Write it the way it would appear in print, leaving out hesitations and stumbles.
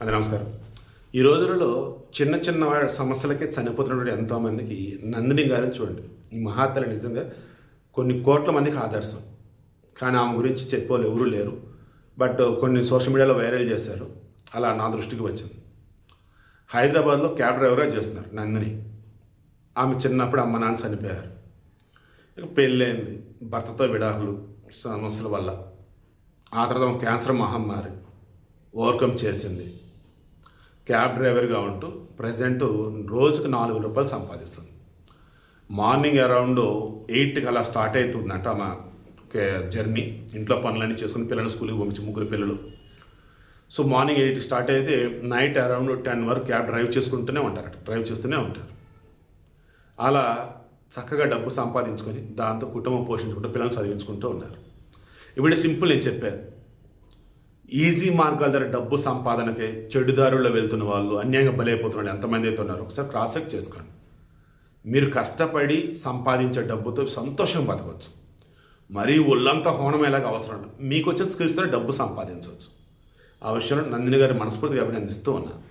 అది నమస్కారం. ఈ రోజులలో చిన్న చిన్న సమస్యలకే చనిపోతున్నటువంటి ఎంతోమందికి నందిని గారిని చూడండి. ఈ మహాతల్లి నిజంగా కొన్ని కోట్ల మందికి ఆదర్శం. కానీ ఆమె గురించి చెప్పేవాళ్ళు ఎవరూ లేరు. బట్ కొన్ని సోషల్ మీడియాలో వైరల్ చేశారు. అలా నా దృష్టికి వచ్చింది. హైదరాబాద్లో క్యాబ్ డ్రైవర్గా చేస్తున్నారు నందిని. ఆమె చిన్నప్పుడు అమ్మ నాన్న చనిపోయారు. ఇక పెళ్ళైంది, భర్తతో విడాకులు సమస్యల వల్ల. ఆ తర్వాత క్యాన్సర్ మహమ్మారి ఓవర్కమ్ చేసింది. క్యాబ్ డ్రైవర్గా ఉంటూ ప్రజెంట్ రోజుకు 4,000 రూపాయలు సంపాదిస్తుంది. మార్నింగ్ అరౌండ్ 8కి అలా స్టార్ట్ అవుతుందంట ఆమె జర్నీ. ఇంట్లో పనులన్నీ చేసుకుని పిల్లలు స్కూల్కి పంపించి 3 పిల్లలు. సో మార్నింగ్ 8కి స్టార్ట్ అయితే నైట్ అరౌండ్ 10 వరకు క్యాబ్ డ్రైవ్ చేసుకుంటూనే ఉంటారట. డ్రైవ్ చేస్తూనే ఉంటారు. అలా చక్కగా డబ్బు సంపాదించుకొని దాంతో కుటుంబం పోషించుకుంటూ పిల్లలు చదివించుకుంటూ ఉన్నారు. ఇప్పుడు సింపుల్ నేను చెప్పేది, ఈజీ మార్గాల ద్వారా డబ్బు సంపాదనకే చెడుదారుల్లో వెళ్తున్న వాళ్ళు, అన్యాయంగా బలైపోతున్న వాళ్ళు ఎంతమంది అయితే ఉన్నారో ఒకసారి క్రాస్ చెక్ చేసుకోండి. మీరు కష్టపడి సంపాదించే డబ్బుతో సంతోషం బతకవచ్చు. మరీ ఒళ్ళంతా హోనమేలాగా అవసరం లేదు. మీకు వచ్చిన స్కిల్స్తో డబ్బు సంపాదించవచ్చు. ఆ విషయంలో నందిని గారి మనస్ఫూర్తిగా అభినందిస్తూ ఉన్నాను.